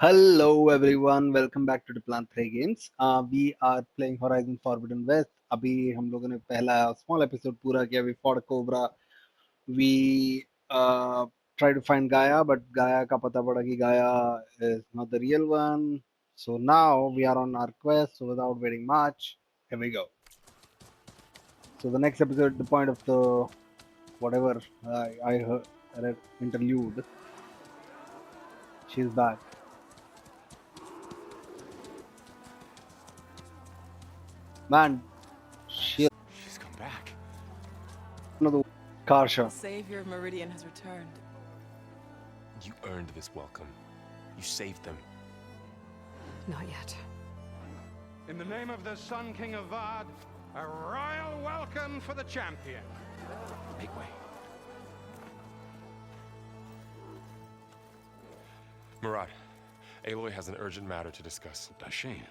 Hello everyone, welcome back to the Plan 3 Games. We are playing Horizon Forbidden West. अभी हम लोगों ने पहला small episode पूरा किया. We fought a cobra. We tried to find Gaia, but Gaia का पता पड़ा कि Gaia is not the real one. So now we are on our quest. So without waiting much, here we go. So the next episode, the point of the whatever I heard interlude, she's back. Man, she She's come back. another Karsha. The savior of Meridian has returned. You earned this welcome. You saved them. Not yet. In the name of the Sun King of Vard, a royal welcome for the champion. Make way. Murad, Aloy has an urgent matter to discuss. Dashane,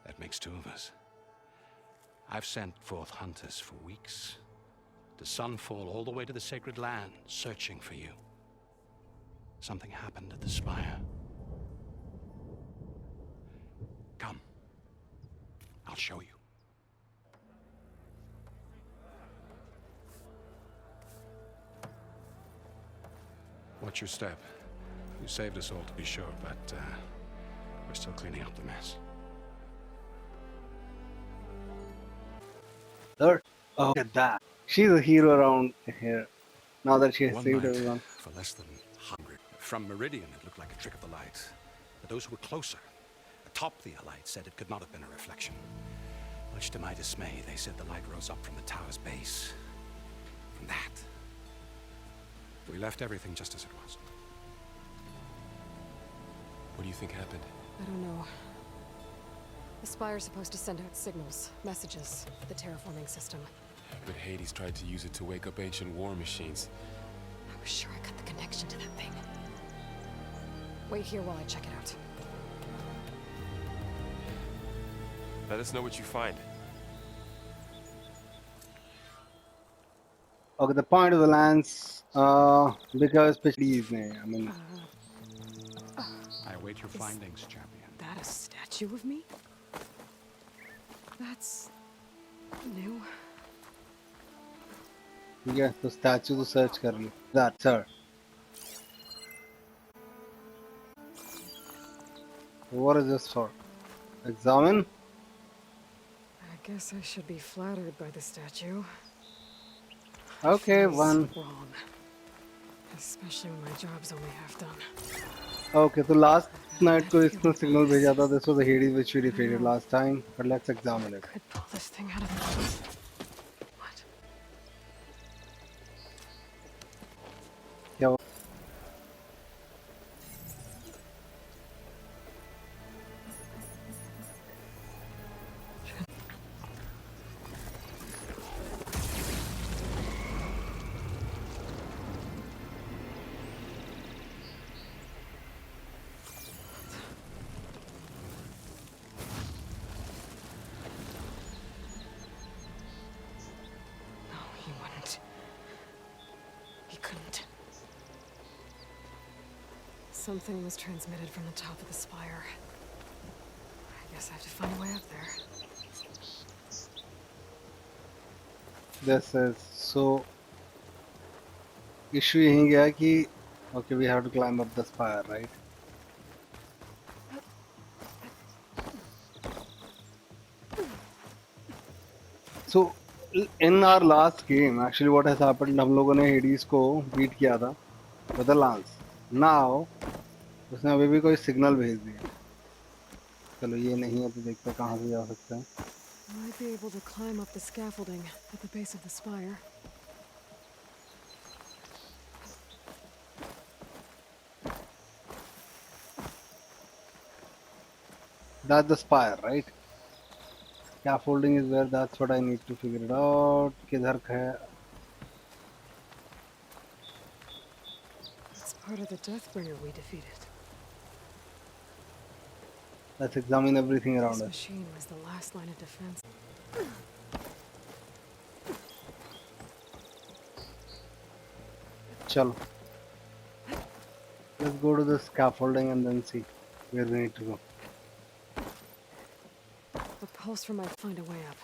that makes two of us. I've sent forth hunters for weeks, to Sunfall all the way to the Sacred Land, searching for you. Something happened at the Spire. Come. I'll show you. Watch your step. You saved us all, to be sure, but we're still cleaning up the mess. Third. Oh, look at that. She's a hero around here. Now that she has One saved night, everyone. for less than 100. From Meridian, it looked like a trick of the light. But those who were closer, atop the light, said it could not have been a reflection. Much to my dismay, they said the light rose up from the tower's base. From that. We left everything just as it was. What do you think happened? I don't know. The Spire's supposed to send out signals, messages, the terraforming system. But Hades tried to use it to wake up ancient war machines. I was sure I got the connection to that thing. Wait here while I check it out. Let us know what you find. Okay, the point of the lance, because please, I mean, I await your findings, champion. That a statue of me? That's new. yeah, the statue to search कर ली. That, sir. What is this for? Examine? I guess I should be flattered by the statue. Okay, Feels one. wrong. Especially when my job's only half done. Okay, so last night को इसने signal भेजा था. This was the Hades which we defeated last time. But let's examine it. Could pull this thing out of the... What? क्या हुआ? No, he wouldn't. He couldn't. Something was transmitted from the top of the spire. I guess I have to find a way up there. This is so. Issue यहीं गया कि okay, we have to climb up the spire, right? So in our last game, actually what has happened, हम लोगों ने Hades को beat किया था with a lance. Now उसने अभी भी कोई signal भेज दिया. चलो ये नहीं है तो देखते हैं कहाँ से जा सकते हैं. I might be able to climb up the scaffolding at the base of the spire. That's the spire, right? Scaffolding is where. That's what I need to figure it out. किधर है? It's part of the Deathbringer we defeated. Let's examine everything around This us. machine was the last line of defense. चलो. Let's go to the scaffolding and then see. Where we need to go? The pulse might find a way up.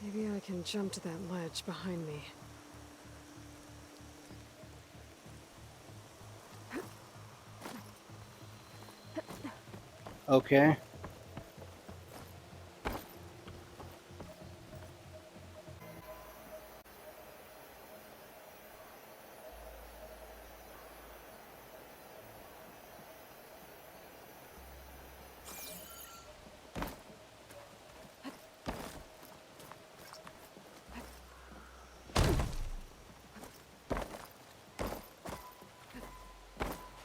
Maybe I can jump to that ledge behind me. Okay.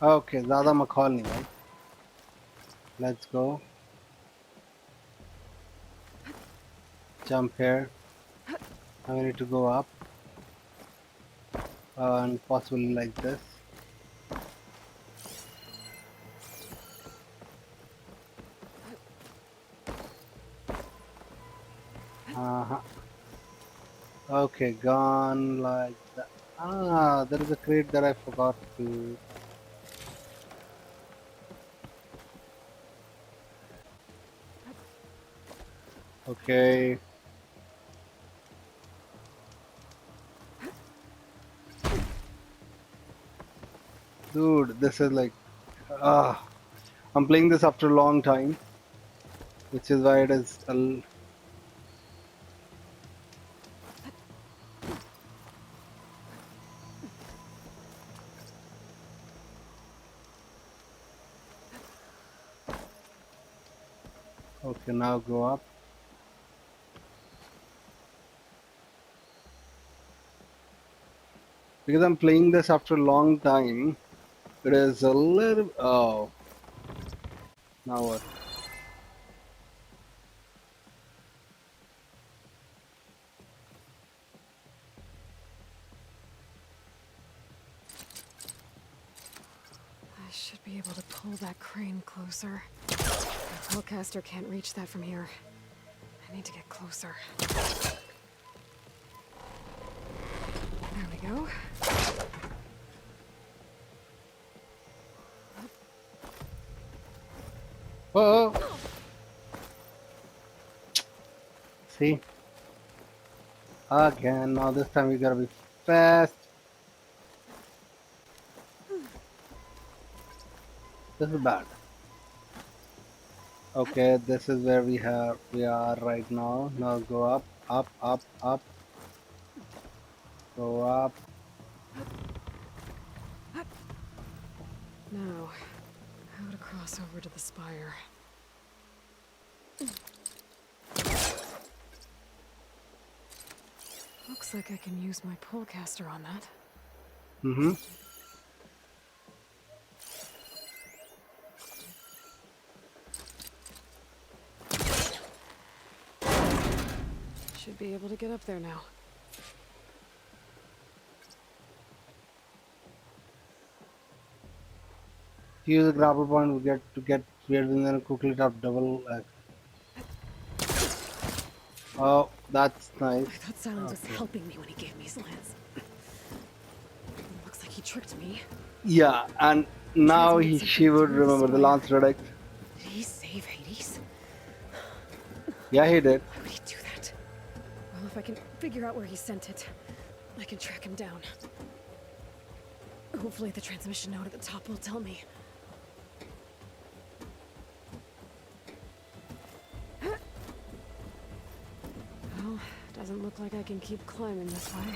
Okay, ज़्यादा मखौल नहीं भाई. Let's go. Jump here. Now we need to go up. And possibly like this. Uh-huh. Okay, gone like that. Ah, there is a crate that I forgot to. Okay. Dude, this is like, ah, I'm playing this after a long time, which is why it is okay, now go up. Because I'm playing this after a long time, it is a little, oh, now what? I should be able to pull that crane closer. The Hellcaster can't reach that from here. I need to get closer. There we go. Oh, see? Again, now this time we gotta be fast. This is bad. Okay, this is where we are right now. Now go up, up, up, up. Go up. Now, how to cross over to the spire. Looks like I can use my pullcaster on that. Mm-hmm. Should be able to get up there now. Use a grapple point we get to get weird and then quickly tap double X. Oh, that's nice. I thought Silence was helping me when he gave me his lance. Looks like he tricked me. Yeah, and now she would remember the lance relic. Did he save Hades? Yeah, he did. Why would he do that? Well, if I can figure out where he sent it, I can track him down. Hopefully the transmission note at the top will tell me. Well, doesn't look like I can keep climbing this way.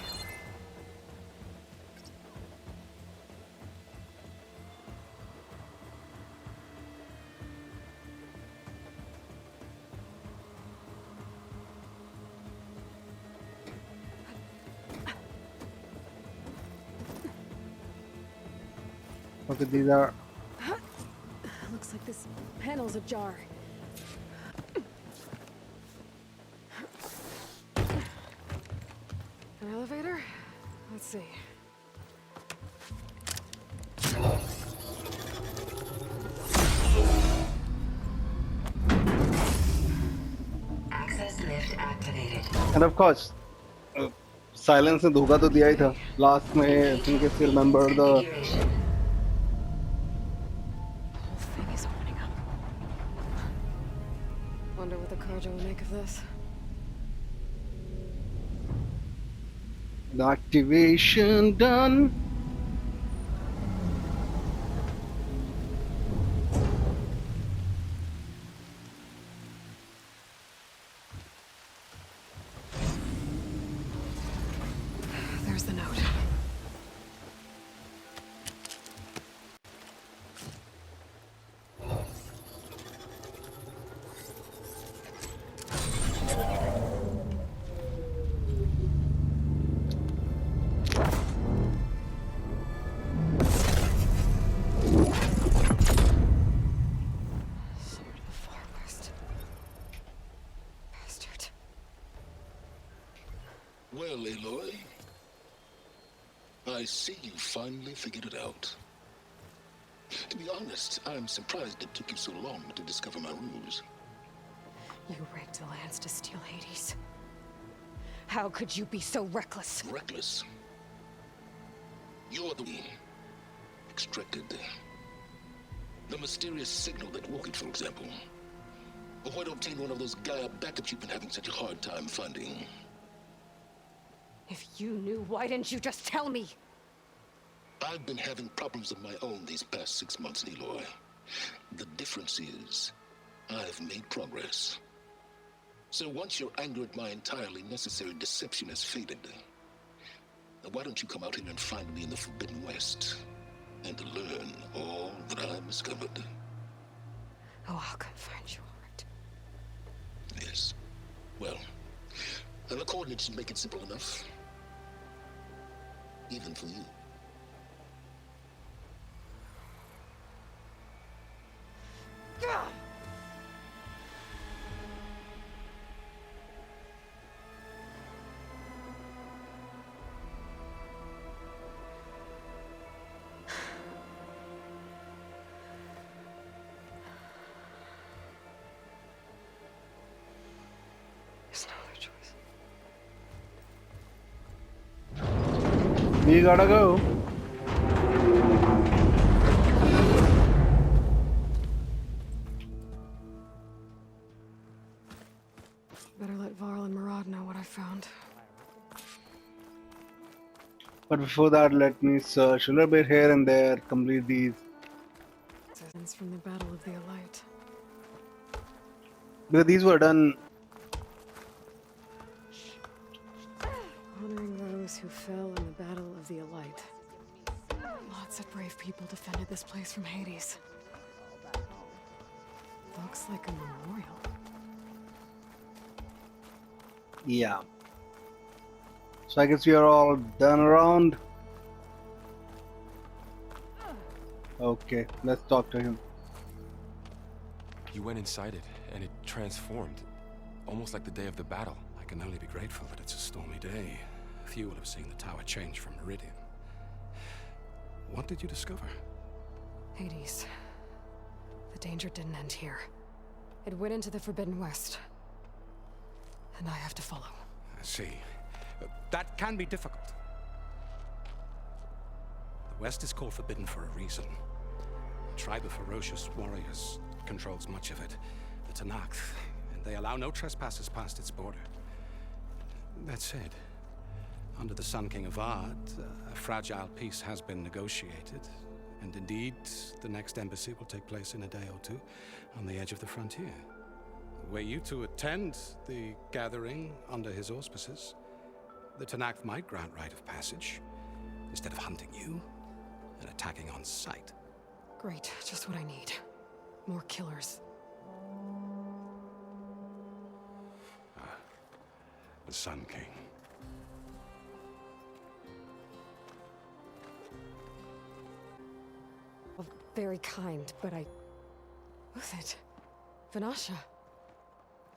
Okay, these are. Looks like this panel's ajar. An elevator? Let's see. Access lift Shift activated. And of course, silence ने धोखा तो दिया ही था last में. in case you remember the Configuration. The whole thing is opening up. Wonder what the Carja will make of this. the activation done. There's the note. Sword of the Far West. Bastard. Well, Aloy, I see you finally figured it out. To be honest, I'm surprised it took you so long to discover my ruse. You rigged the lands to steal Hades. How could you be so reckless? Reckless. You're the extracted. The mysterious signal that woke it, for example. Or why don't obtain one of those Gaia backups you've been having such a hard time finding? If you knew, why didn't you just tell me? I've been having problems of my own these past 6 months, Aloy. The difference is, I've made progress. So once your anger at my entirely necessary deception has faded, why don't you come out here and find me in the Forbidden West, and learn all that I've discovered? Oh, I'll come find you, all right. Yes. Well, and the coordinates should make it simple enough. Even for you. There's no other choice. We gotta go. Better let Varl and Murad know what I found. But before that, let me search a little bit here and there, complete these. Citizens from the Battle of the Elite. Because these were done. Honoring those who fell in the Battle of the Elite. Lots of brave people defended this place from Hades. Looks like a memorial. Yeah. So I guess we are all done around. Okay, let's talk to him. You went inside it, and it transformed. Almost like the day of the battle. I can only be grateful that it's a stormy day. Few will have seen the tower change from Meridian. What did you discover? Hades. The danger didn't end here. It went into the Forbidden West. And I have to follow. I see. That can be difficult. The West is called Forbidden for a reason. A tribe of ferocious warriors controls much of it. The Tanakh, and they allow no trespassers past its border. That said, under the Sun King of Ard, a fragile peace has been negotiated. And indeed, the next embassy will take place in a day or two on the edge of the frontier. Were you to attend the gathering under his auspices, the Tanakh might grant right of passage, instead of hunting you and attacking on sight. Great, just what I need. More killers. The Sun King. Well, very kind, but I... Who's it? Vanasha.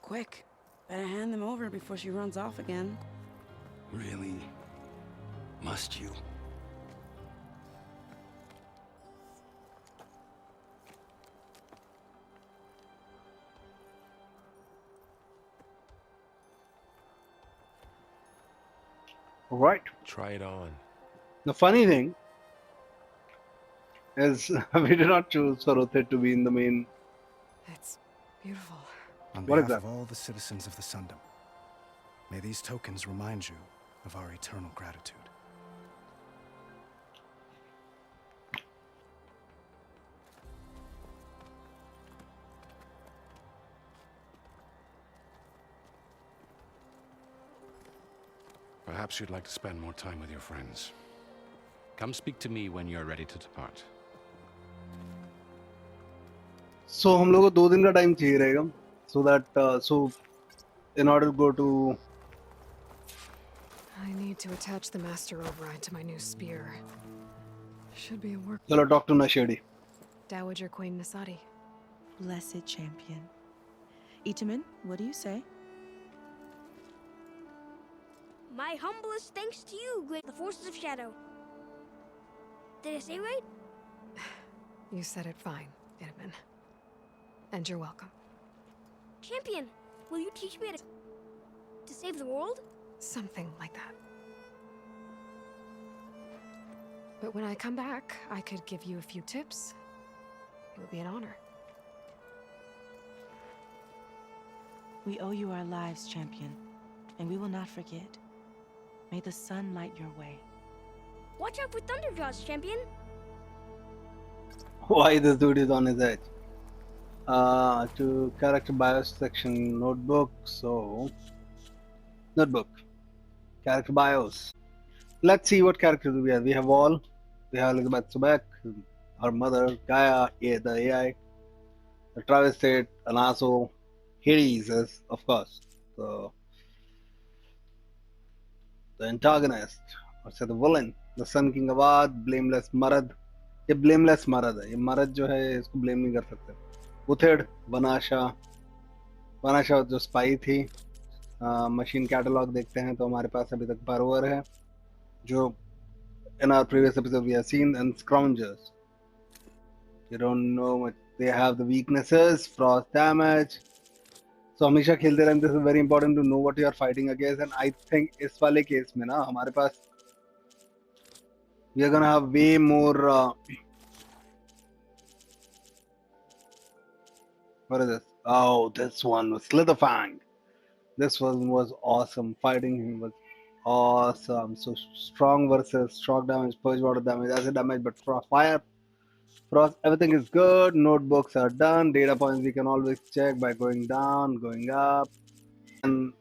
Quick. Better hand them over before she runs off again. Really? Must you? Right. Try it on. The funny thing is, we did not choose for Uthid to be in the main. It's beautiful. On What is behalf that? of all the citizens of the Sundom, may these tokens remind you of our eternal gratitude. Perhaps you'd like to spend more time with your friends. Come speak to me when you're ready to depart. So हम लोग को 2 दिन का time चाहिए रहेगा, so that in order to go to. I need to attach the master override to my new spear. Should be a work. चलो talk to Nashedi. Dowager Queen Nasadi. Blessed champion. Itaman, what do you say? My humblest thanks to you, great the forces of shadow. Did I say right? You said it fine, Itaman. And you're welcome. Champion, will you teach me to save the world? Something like that. But when I come back, I could give you a few tips. It would be an honor. We owe you our lives, champion, and we will not forget. May the sun light your way. Watch out for thunderjaws, champion. Why this dude is on his edge? To character bios section notebook. So notebook, character bios. Let's see what characters we have. We have all. We have Elizabeth Sobek, her mother, Gaia, the AI, the Travestate, Anaso, Hades, is, of course, the antagonist, or say the villain, the Sun King Avad, Blameless Marad. ये blameless मरद है, ये मरद जो है इसको blame नहीं कर सकते. उथेड, वनाशा जो स्पाई थी. मशीन कैटलॉग देखते हैं तो हमारे पास अभी तक पारोवर है, जो in our previous episode we have seen, and scroungers. You don't know much. They have the weaknesses, frost damage. So हमेशा खेलते रहें. This is very important to know what you are fighting against. And I think इस वाले case में ना हमारे पास we are gonna have way more. What is this? Oh, this one was Slitherfang. This one was awesome. Fighting him was awesome. So strong versus shock damage, purge water damage, acid damage, but fire, frost, everything is good. Notebooks are done. Data points we can always check by going down, going up, and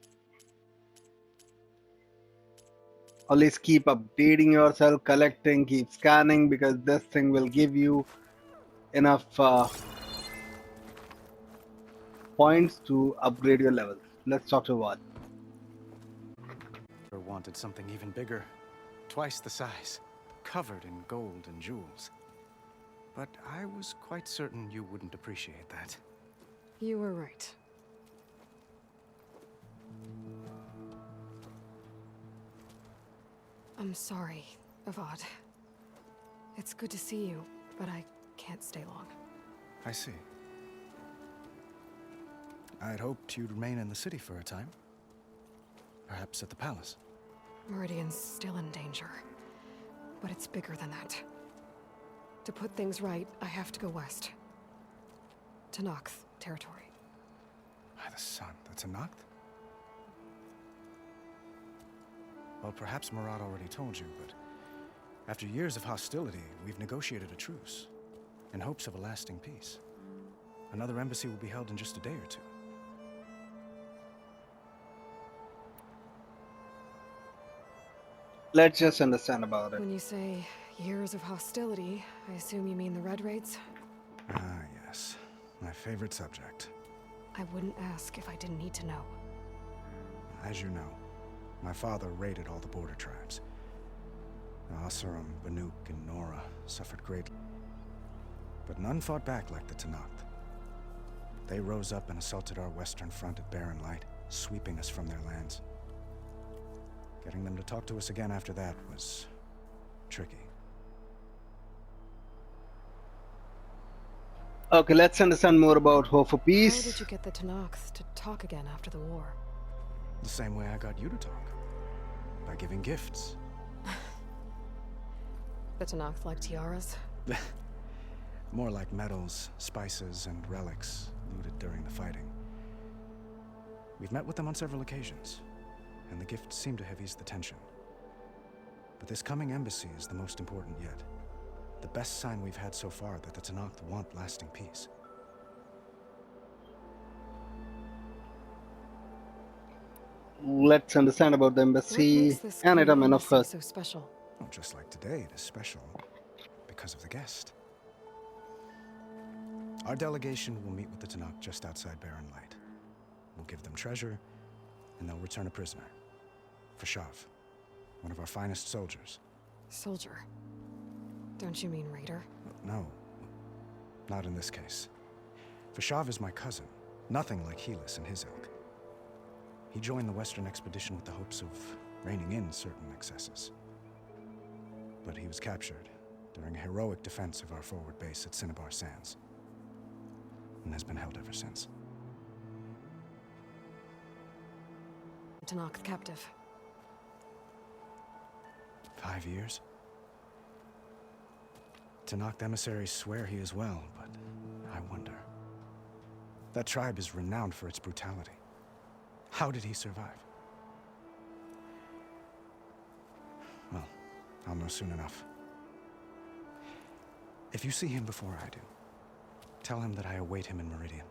always keep updating yourself, collecting, keep scanning, because this thing will give you enough points to upgrade your levels. Let's talk to what. Or wanted something even bigger, twice the size, covered in gold and jewels. But I was quite certain you wouldn't appreciate that. You were right. I'm sorry, Avad. It's good to see you, but I can't stay long. I see. I'd hoped you'd remain in the city for a time. Perhaps at the palace. Meridian's still in danger, but it's bigger than that. To put things right, I have to go west. To Nox territory. By the sun, that's a Noct? Well, perhaps Murad already told you, but after years of hostility, we've negotiated a truce, in hopes of a lasting peace. Another embassy will be held in just a day or two. Let's just understand about it. When you say years of hostility, I assume you mean the Red Raids? Ah, yes. My favorite subject. I wouldn't ask if I didn't need to know. As you know, my father raided all the border tribes. Asuram, Banuk, and Nora suffered greatly. But none fought back like the Tanakh. They rose up and assaulted our western front at Barren Light, sweeping us from their lands. Getting them to talk to us again after that was tricky. Okay, let's understand more about Hope for How Peace. did you get the Tanakhs to talk again after the war? The same way I got you to talk. By giving gifts. The Tanakh like tiaras? More like medals, spices, and relics looted during the fighting. We've met with them on several occasions, and the gifts seem to have eased the tension. But this coming embassy is the most important yet. The best sign we've had so far that the Tanakh want lasting peace. Let's understand about the What embassy makes this and coming item and of embassy course. so special? Oh, just like today, it is special because of the guest. Our delegation will meet with the Tanakh just outside Barren Light. We'll give them treasure, and they'll return a prisoner. Fashav, one of our finest soldiers. Soldier. Don't you mean raider? No, not in this case. Fashav is my cousin, nothing like Helis and his ilk. He joined the Western expedition with the hopes of reining in certain excesses. But he was captured during a heroic defense of our forward base at Cinnabar Sands, and has been held ever since. Tanakh captive. 5 years? Tanakh emissaries swear he is well, but I wonder. That tribe is renowned for its brutality. How did he survive? Well, I'll know soon enough. If you see him before I do, tell him that I await him in Meridian,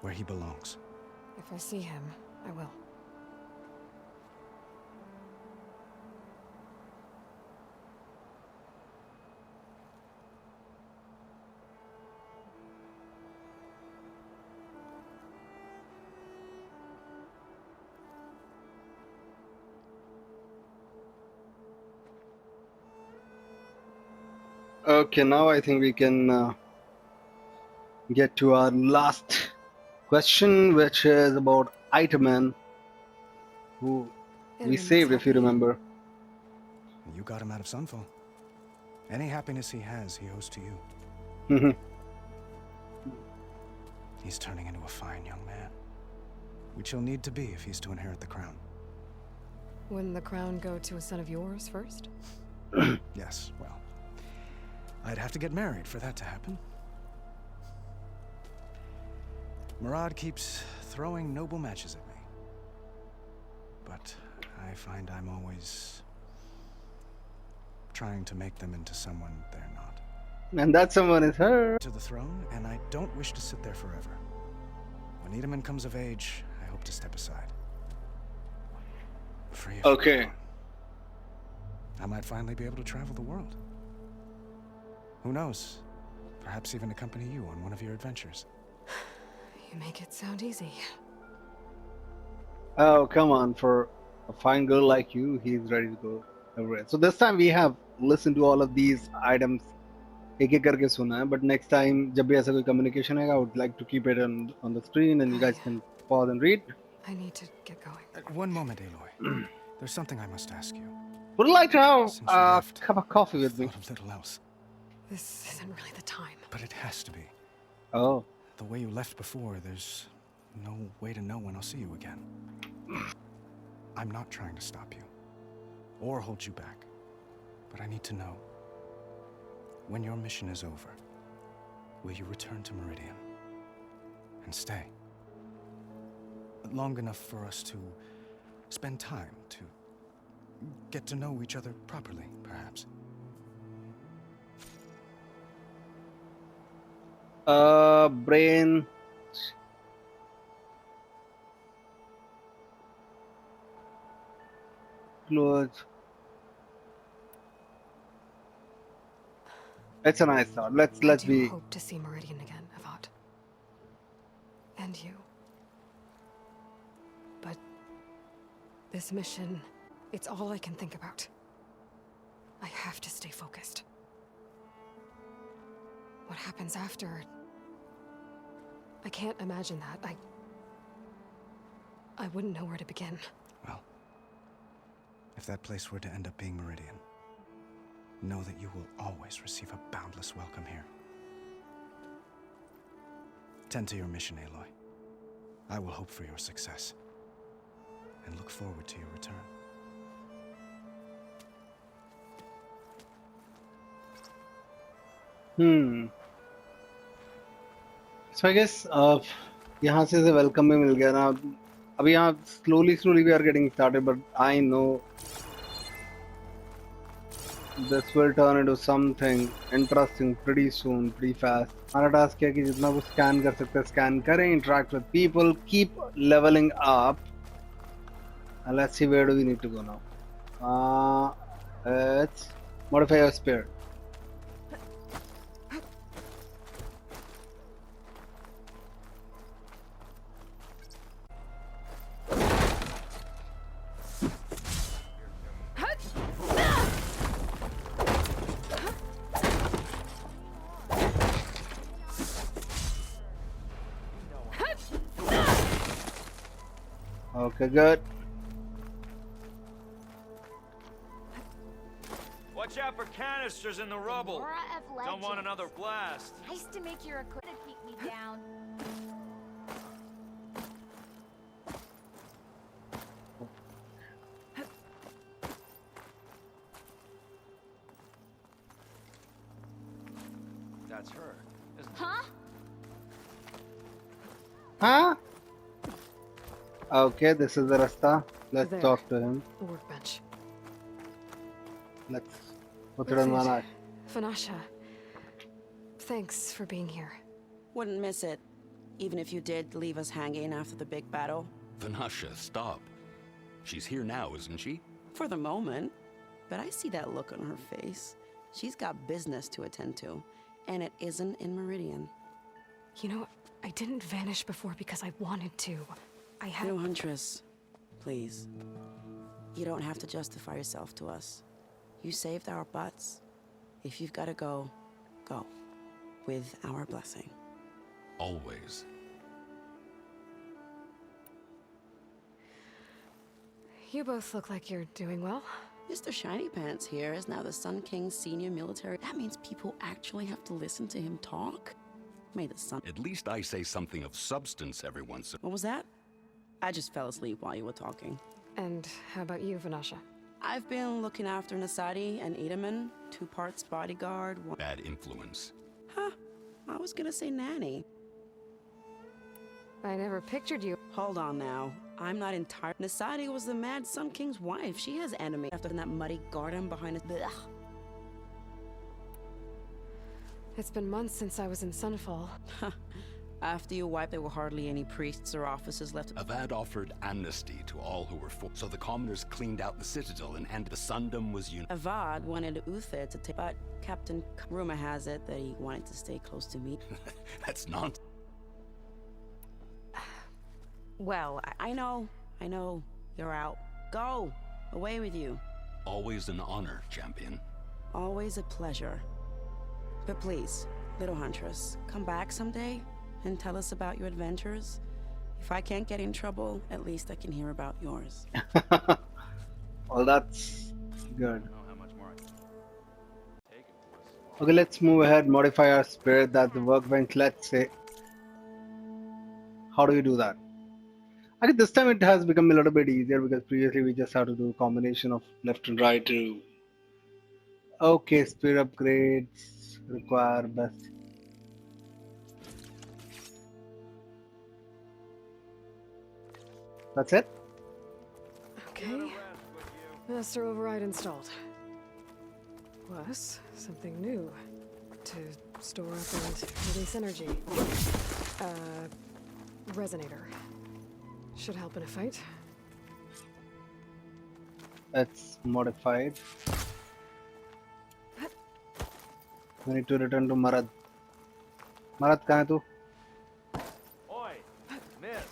where he belongs. If I see him, I will. Okay, now I think we can get to our last question, which is about Iteman, who we Itamen was saved, if you happy. remember. You got him out of Sunfall. Any happiness he has, he owes to you. Mhm. He's turning into a fine young man, which he'll need to be if he's to inherit the crown. Wouldn't the crown go to a son of yours first? Yes, well, I'd have to get married for that to happen. Murad keeps throwing noble matches at me. But I find I'm always trying to make them into someone they're not. And that someone is her. To the throne, and I don't wish to sit there forever. When Itamen comes of age, I hope to step aside. Free of Okay. the crown. I might finally be able to travel the world. Who knows? Perhaps even accompany you on one of your adventures. You make it sound easy. Oh, come on. For a fine girl like you, he's ready to go everywhere. So this time we have listened to all of these items. एक एक करके सुना है, but next time जब भी ऐसा कोई communication आएगा, I would like to keep it on the screen and you guys can pause and read. I need to get going. One moment, Aloy. There's something I must ask you. Would you like to have Since you a left, cup of coffee I with me? thought of little else. This isn't really the time. But it has to be. Oh. The way you left before, there's no way to know when I'll see you again. I'm not trying to stop you, or hold you back. But I need to know, when your mission is over, will you return to Meridian? And stay? Long enough for us to spend time, to get to know each other properly, perhaps. Brain. Clothes. It's a nice thought. Let's I do be. hope to see Meridian again, Avad. And you. But this mission, it's all I can think about. I have to stay focused. What happens after? I can't imagine that. I wouldn't know where to begin. Well, if that place were to end up being Meridian, know that you will always receive a boundless welcome here. Tend to your mission, Aloy. I will hope for your success, and look forward to your return. Hmm. So I guess यहाँ से welcome भी मिल गया ना. अभी यहाँ slowly we are getting started, but I know this will turn into something interesting pretty soon, pretty fast. हमारा task है कि जितना कुछ scan कर सकते हैं scan करें, interact with people, keep leveling up, and let's see where do we need to go now. Let's modify your spear. Okay, good. Watch out for canisters in the rubble. Don't want another blast. Nice to make your equipment keep me down. That's her, isn't it? Huh? Huh? Okay, this is the rasta. Let's There. talk to him. The workbench. Let's put it That's on it. Manaj. Vanasha, thanks for being here. Wouldn't miss it, even if you did leave us hanging after the big battle. Vanasha, stop. She's here now, isn't she? For the moment. But I see that look on her face. She's got business to attend to, and it isn't in Meridian. You know, I didn't vanish before because I wanted to. I had... No, Huntress. Please. You don't have to justify yourself to us. You saved our butts. If you've got to go, go. With our blessing. Always. You both look like you're doing well. Mr. Shiny Pants here is now the Sun King's senior military. That means people actually have to listen to him talk. May the sun... At least I say something of substance every once in... What was that? I just fell asleep while you were talking. And how about you, Vanasha? I've been looking after Nasadi and Edaman, 2 parts bodyguard, 1... Bad influence. Huh. I was gonna say nanny. I never pictured you. Hold on now. I'm not entire... Nasadi was the Mad Sun King's wife. She has enemy after that muddy garden behind us. Blech. It's been months since I was in Sunfall. After you wiped, there were hardly any priests or officers left. Avad offered amnesty to all who were so the commoners cleaned out the citadel and the Sundom was Avad wanted Uther to take, but Captain... Rumor has it that he wanted to stay close to me. That's nonsense. Well, I know. You're out. Go! Away with you. Always an honor, champion. Always a pleasure. But please, little Huntress, come back someday and tell us about your adventures. If I can't get in trouble, at least I can hear about yours. Well, that's good. Okay, let's move ahead, modify our spirit. That's the workbench, let's say. How do you do that? I think this time it has become a little bit easier because previously we just had to do a combination of left and right to... Okay, speed upgrades require best. That's it? Okay. Master override installed. Plus, something new. To store up and release energy. Resonator. Should help in a fight. It's modified. We need to return to Marad. Marad, कहाँ है तू? Oi, miss.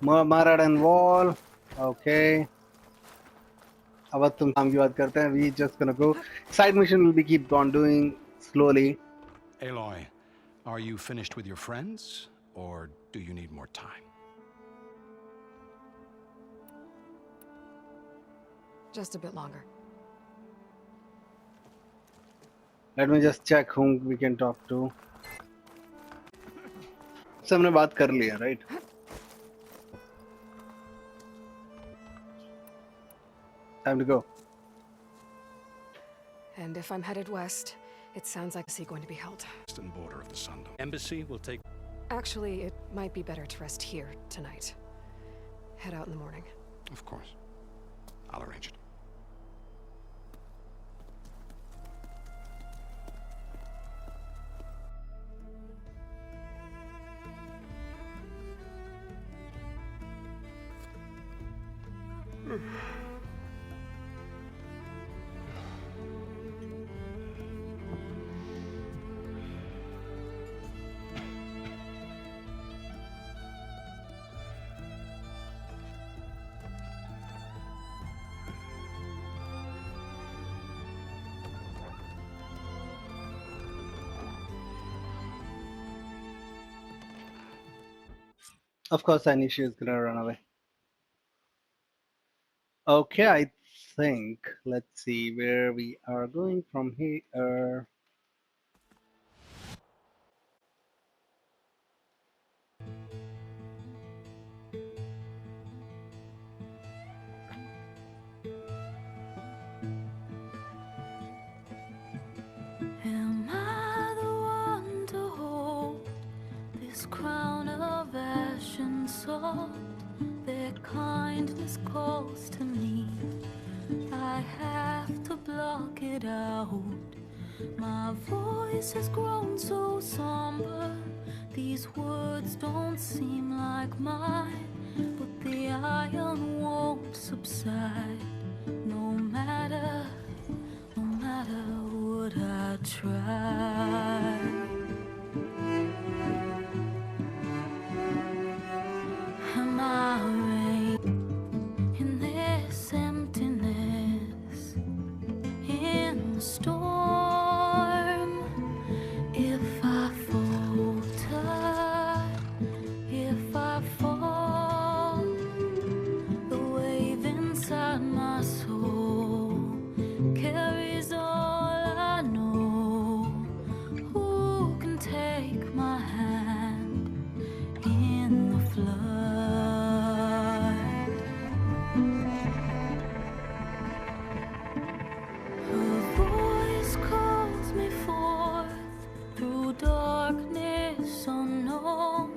Marad and wall. Okay. अब तुम काम की बात करते हैं. We just gonna go. Side mission will be keep on doing slowly. Aloy, are you finished with your friends, or do you need more time? Just a bit longer. Let me just check whom we can talk to. So हमने बात कर लिया, right? Time to go. And if I'm headed west, it sounds like it's going to be held. Eastern border of the Sundom. Embassy will take... Actually, it might be better to rest here tonight. Head out in the morning. Of course. I'll arrange it. Of course, I knew she was gonna run away. Okay, I think, let's see where we are going from here. Am I the one to hold this crown of ash and salt? Their kindness calls to me. I have to block it out. My voice has grown so somber. These words don't seem like mine, but the iron won't subside. No matter what I try. Am I rain in this emptiness, in the storm? If I falter, if I fall, the wave inside my soul carries all I know. Who can take my hand in the flood? Her voice calls me forth through darkness unknown.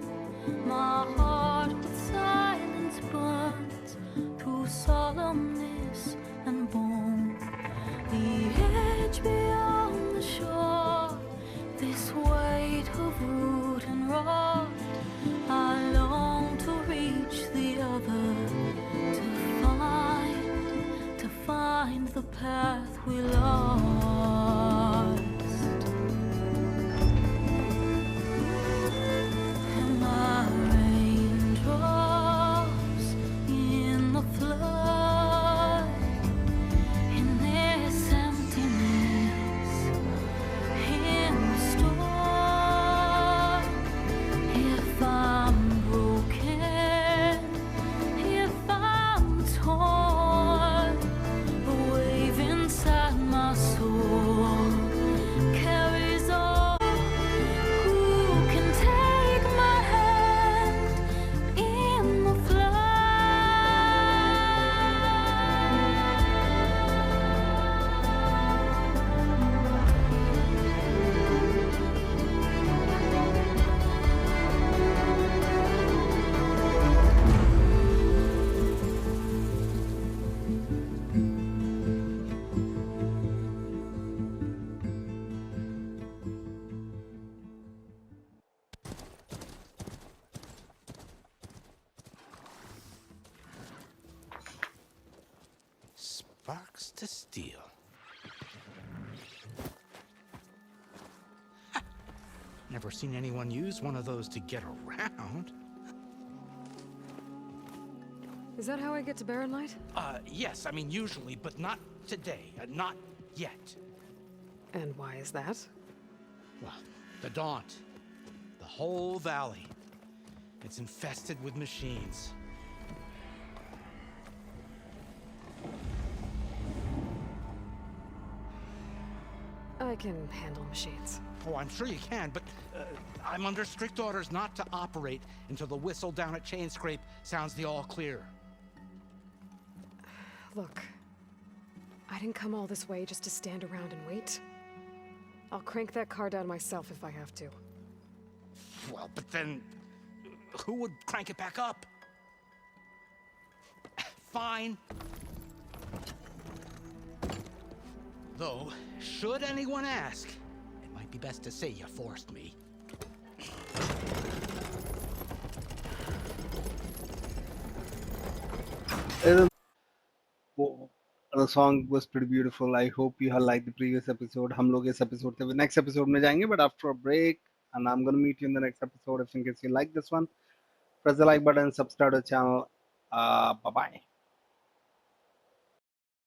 My heart with silence burns through solemnness and bone. The edge beyond the shore, this weight of root and rod. I long to reach the other, to find the path we lost. Am I raindrops in the flood? In this emptiness, in the storm. If I'm broken, if I'm torn, the wave inside my soul carries on. Who can take my hand in the flood? Sparks to steel. Never seen anyone use one of those to get around. Is that how I get to Barren Light? Yes, I mean usually, but not today. Not yet. And why is that? Well, the Daunt. The whole valley. It's infested with machines. I can handle machines. Oh, I'm sure you can, but I'm under strict orders not to operate until the whistle down at Chainscrape sounds the all clear. Look, I didn't come all this way just to stand around and wait. I'll crank that car down myself if I have to. Well, but then who would crank it back up? Fine. Though, should anyone ask, it might be best to say you forced me. The song was pretty beautiful. I hope you have liked the previous episode. हम लोग इस episode से next episode में जाएंगे, but after a break, and I'm gonna meet you in the next episode. If in case you like this one, press the like button, subscribe to the channel. Bye bye.